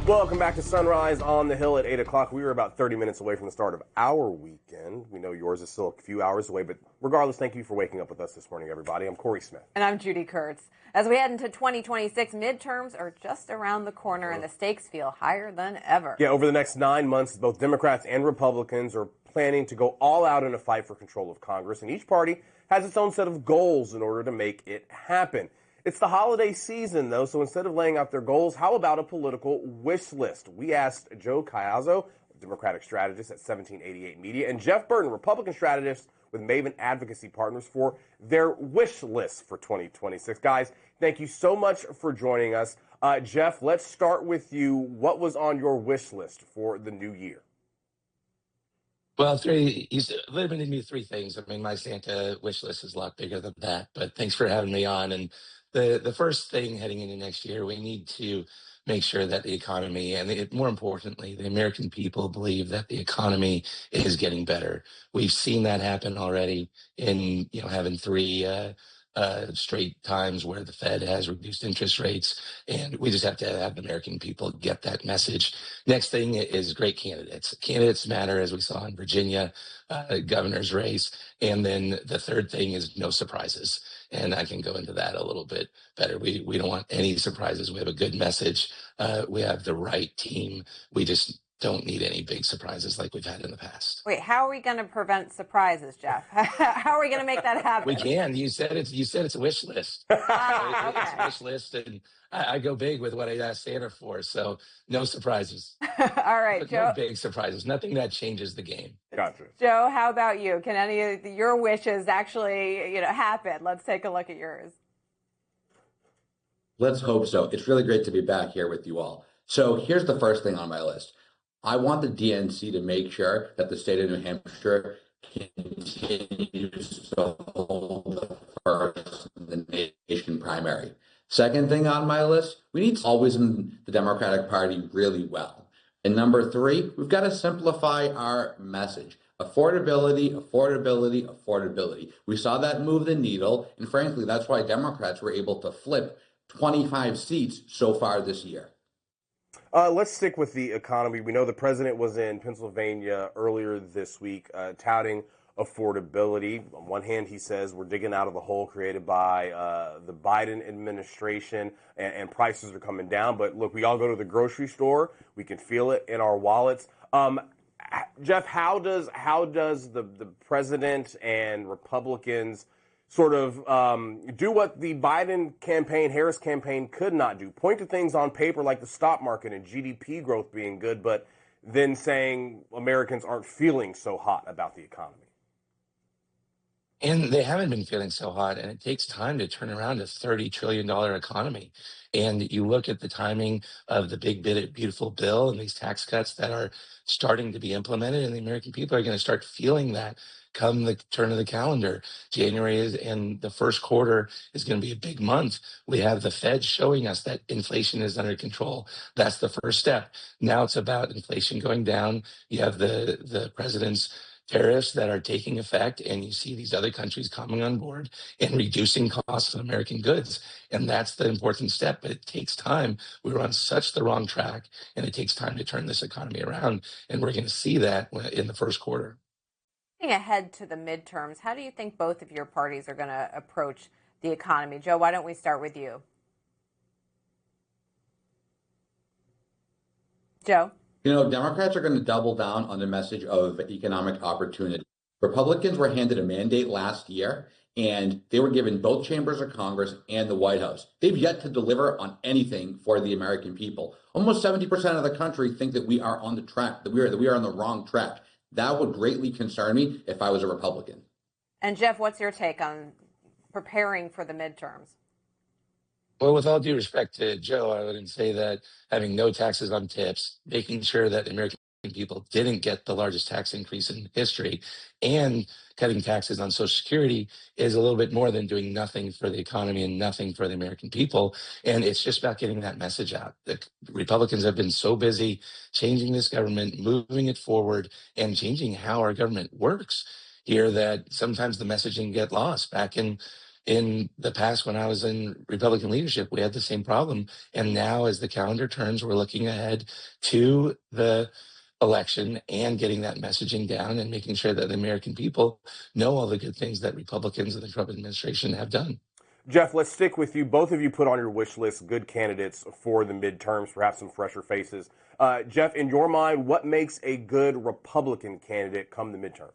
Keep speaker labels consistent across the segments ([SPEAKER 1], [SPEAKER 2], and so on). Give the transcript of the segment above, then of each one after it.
[SPEAKER 1] Welcome back to Sunrise on the Hill at 8 o'clock. We were about 30 minutes away from the start of our weekend. We know yours is still a few hours away, but regardless, thank you for waking up with us this morning, everybody. I'm Corey Smith.
[SPEAKER 2] And I'm Judy Kurtz. As we head into 2026, midterms are just around the corner, and the stakes feel higher than ever.
[SPEAKER 1] Yeah, over the next 9 months, both Democrats and Republicans are planning to go all out in a fight for control of Congress, and each party has its own set of goals in order to make it happen. It's the holiday season, though, so instead of laying out their goals, how about a political wish list? We asked Joe Caiazzo, Democratic strategist at 1788 Media, and Jeff Burton, Republican strategist with Maven Advocacy Partners, for their wish list for 2026. Guys, thank you so much for joining us. Jeff, let's start with you. What was on your wish list for the new year?
[SPEAKER 3] Well, he's limited me to three things. I mean, my Santa wish list is a lot bigger than that, but thanks for having me on. And the first thing heading into next year, we need to make sure that the economy and more importantly, the American people believe that the economy is getting better. We've seen that happen already in, having three straight times where the Fed has reduced interest rates, and we just have to have the American people get that message. Next thing is great candidates. Candidates matter, as we saw in Virginia, governor's race. And then the third thing is no surprises. And I can go into that a little bit better. We don't want any surprises. We have a good message. We have the right team. We just don't need any big surprises like we've had in the past.
[SPEAKER 2] Wait, how are we going to prevent surprises, Jeff? How are we going to make that happen?
[SPEAKER 3] We can. You said it's a wish list.
[SPEAKER 2] Okay.
[SPEAKER 3] It's a wish list, and I go big with what I asked Santa for. So no surprises.
[SPEAKER 2] All right,
[SPEAKER 3] But
[SPEAKER 2] Joe.
[SPEAKER 3] no big surprises. Nothing that changes the game.
[SPEAKER 1] Gotcha.
[SPEAKER 2] Joe, how about you? Can any of your wishes actually, happen? Let's take a look at yours.
[SPEAKER 4] Let's hope so. It's really great to be back here with you all. So here's the first thing on my list. I want the DNC to make sure that the state of New Hampshire continues to hold the first in the nation primary. Second thing on my list, we need to always in the Democratic Party really well. And number three, we've got to simplify our message. Affordability, affordability, affordability. We saw that move the needle, and frankly, that's why Democrats were able to flip 25 seats so far this year.
[SPEAKER 1] Let's stick with the economy. We know the president was in Pennsylvania earlier this week touting affordability. On one hand, he says we're digging out of the hole created by the Biden administration and prices are coming down. But look, we all go to the grocery store. We can feel it in our wallets. Jeff, how does the president and Republicans sort of do what the Biden campaign, Harris campaign could not do? Point to things on paper like the stock market and GDP growth being good, but then saying Americans aren't feeling so hot about the economy.
[SPEAKER 3] And they haven't been feeling so hot, and it takes time to turn around a $30 trillion economy. And you look at the timing of the big, beautiful bill and these tax cuts that are starting to be implemented, and the American people are going to start feeling that come the turn of the calendar. January is, and the first quarter is going to be a big month. We have the Fed showing us that inflation is under control. That's the first step. Now it's about inflation going down. You have the president's tariffs that are taking effect, and you see these other countries coming on board and reducing costs of American goods. And that's the important step, but it takes time. We were on such the wrong track, and it takes time to turn this economy around, and we're going to see that in the first quarter.
[SPEAKER 2] Looking ahead to the midterms, how do you think both of your parties are going to approach the economy? Joe, why don't we start with you? Joe?
[SPEAKER 4] Democrats are going to double down on the message of economic opportunity. Republicans were handed a mandate last year, and they were given both chambers of Congress and the White House. They've yet to deliver on anything for the American people. Almost 70% of the country think that we are on the track, that we are on the wrong track. That would greatly concern me if I was a Republican.
[SPEAKER 2] And Jeff, what's your take on preparing for the midterms?
[SPEAKER 3] Well, with all due respect to Joe, I wouldn't say that having no taxes on tips, making sure that American people didn't get the largest tax increase in history, and cutting taxes on Social Security is a little bit more than doing nothing for the economy and nothing for the American people. And it's just about getting that message out. The Republicans have been so busy changing this government, moving it forward, and changing how our government works here that sometimes the messaging get lost. Back in in the past, when I was in Republican leadership, we had the same problem. And now, as the calendar turns, we're looking ahead to the election and getting that messaging down and making sure that the American people know all the good things that Republicans and the Trump administration have done.
[SPEAKER 1] Jeff, let's stick with you. Both of you put on your wish list good candidates for the midterms, perhaps some fresher faces. Jeff, in your mind, what makes a good Republican candidate come the midterm?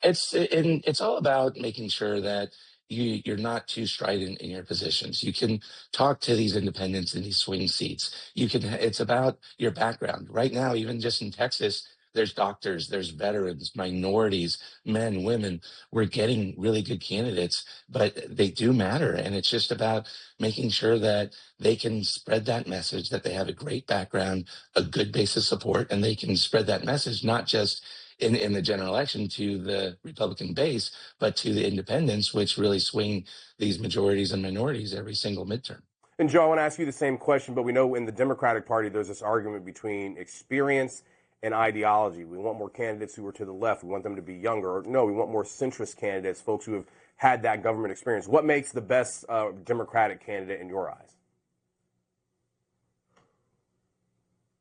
[SPEAKER 3] It's all about making sure that you're not too strident in your positions. You can talk to these independents in these swing seats. It's about your background. Right now, even just in Texas, there's doctors, there's veterans, minorities, men, women. We're getting really good candidates, but they do matter. And it's just about making sure that they can spread that message, that they have a great background, a good base of support, and they can spread that message, not just in the general election to the Republican base, but to the independents, which really swing these majorities and minorities every single midterm.
[SPEAKER 1] And Joe, I want to ask you the same question, but we know in the Democratic Party there's this argument between experience and ideology. We want more candidates who are to the left. We want them to be younger. Or no, we want more centrist candidates, folks who have had that government experience. What makes the best Democratic candidate in your eyes?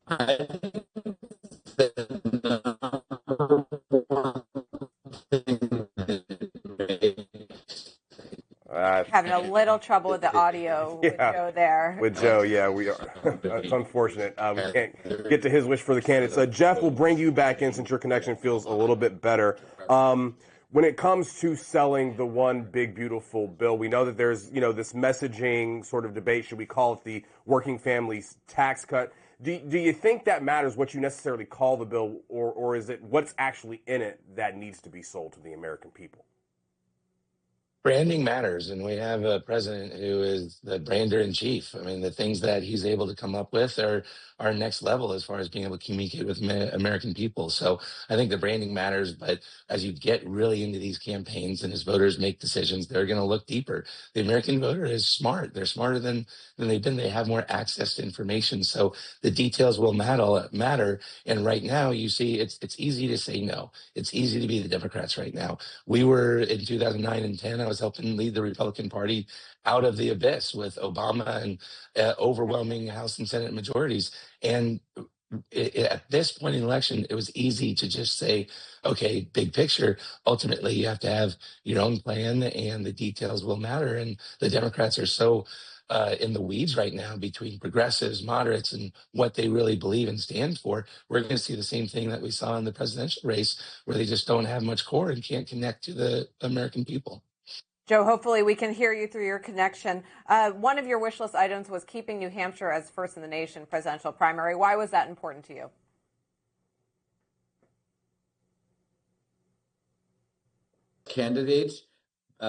[SPEAKER 4] I think the number one thing
[SPEAKER 2] Having a little trouble with the audio with Joe there.
[SPEAKER 1] With Joe, yeah, we are. It's unfortunate. We can't get to his wish for the candidates. Jeff, we'll bring you back in since your connection feels a little bit better. When it comes to selling the one big, beautiful bill, we know that there's, this messaging sort of debate. Should we call it the working families tax cut? Do you think that matters what you necessarily call the bill, or is it what's actually in it that needs to be sold to the American people?
[SPEAKER 3] Branding matters, and we have a president who is the brander in chief. I mean, the things that he's able to come up with are next level as far as being able to communicate with American people. So I think the branding matters, but as you get really into these campaigns and as voters make decisions, they're going to look deeper. The American voter is smart. They're smarter than they've been. They have more access to information. So the details will matter. And right now, you see, it's easy to say no. It's easy to be the Democrats right now. We were in 2009 and 10. I was helping lead the Republican Party out of the abyss with Obama and overwhelming House and Senate majorities. And at this point in the election, it was easy to just say, okay, big picture. Ultimately, you have to have your own plan and the details will matter. And the Democrats are so in the weeds right now between progressives, moderates, and what they really believe and stand for. We're going to see the same thing that we saw in the presidential race, where they just don't have much core and can't connect to the American people.
[SPEAKER 2] Joe, hopefully we can hear you through your connection. One of your wish list items was keeping New Hampshire as first in the nation presidential primary. Why was that important to you?
[SPEAKER 4] Candidates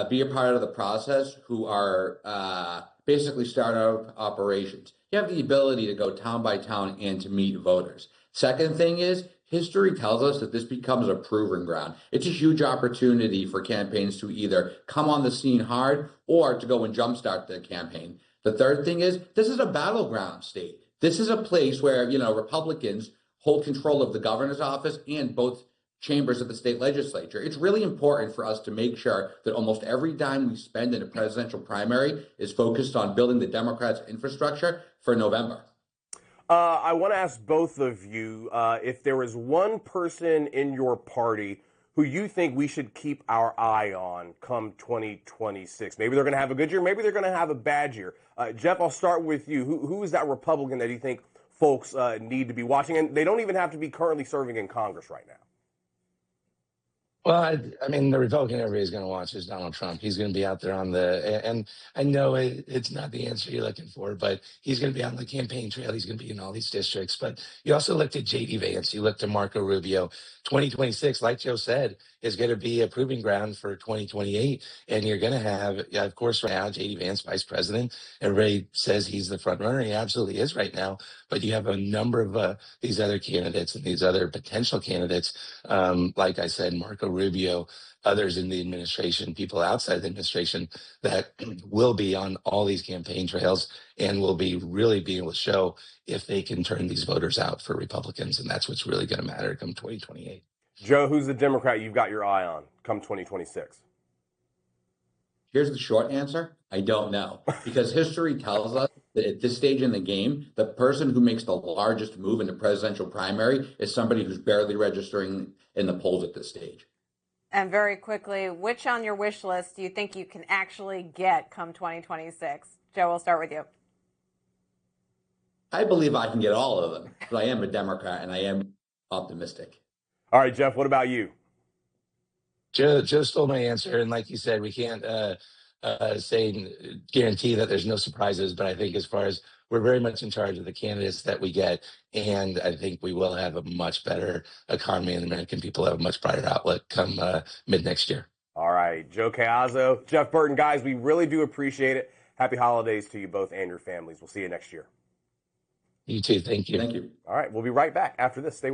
[SPEAKER 4] be a part of the process who are basically startup operations. You have the ability to go town by town and to meet voters. Second thing is, history tells us that this becomes a proving ground. It's a huge opportunity for campaigns to either come on the scene hard or to go and jumpstart the campaign. The third thing is, this is a battleground state. This is a place where, Republicans hold control of the governor's office and both chambers of the state legislature. It's really important for us to make sure that almost every dime we spend in a presidential primary is focused on building the Democrats' infrastructure for November.
[SPEAKER 1] I want to ask both of you if there is one person in your party who you think we should keep our eye on come 2026. Maybe they're going to have a good year. Maybe they're going to have a bad year. Jeff, I'll start with you. Who is that Republican that you think folks need to be watching? And they don't even have to be currently serving in Congress right now.
[SPEAKER 3] Well, I mean, the Republican everybody's going to watch is Donald Trump. He's going to be out there and I know it's not the answer you're looking for, but he's going to be on the campaign trail. He's going to be in all these districts. But you also looked at J.D. Vance. You looked at Marco Rubio. 2026, like Joe said, is going to be a proving ground for 2028. And you're going to have, of course, right now, J.D. Vance, vice president. Everybody says he's the front runner. He absolutely is right now. But you have a number of these other candidates and these other potential candidates. Like I said, Marco Rubio, others in the administration, people outside the administration that will be on all these campaign trails and will be really being able to show if they can turn these voters out for Republicans. And that's what's really going to matter come 2028.
[SPEAKER 1] Joe, who's the Democrat you've got your eye on come 2026?
[SPEAKER 4] Here's the short answer. I don't know, because history tells us that at this stage in the game, the person who makes the largest move in the presidential primary is somebody who's barely registering in the polls at this stage.
[SPEAKER 2] And very quickly, which on your wish list do you think you can actually get come 2026? Joe, we'll start with you.
[SPEAKER 4] I believe I can get all of them, but I am a Democrat and I am optimistic.
[SPEAKER 1] All right, Jeff, what about you?
[SPEAKER 3] Joe stole my answer, and like you said, we can't guarantee that there's no surprises. But I think as far as we're very much in charge of the candidates that we get, and I think we will have a much better economy, and the American people have a much brighter outlook come mid next year.
[SPEAKER 1] All right, Joe Caiazzo, Jeff Burton, guys, we really do appreciate it. Happy holidays to you both and your families. We'll see you next year.
[SPEAKER 3] You too. Thank you.
[SPEAKER 4] Thank you.
[SPEAKER 1] All right, we'll be right back after this. Stay with us.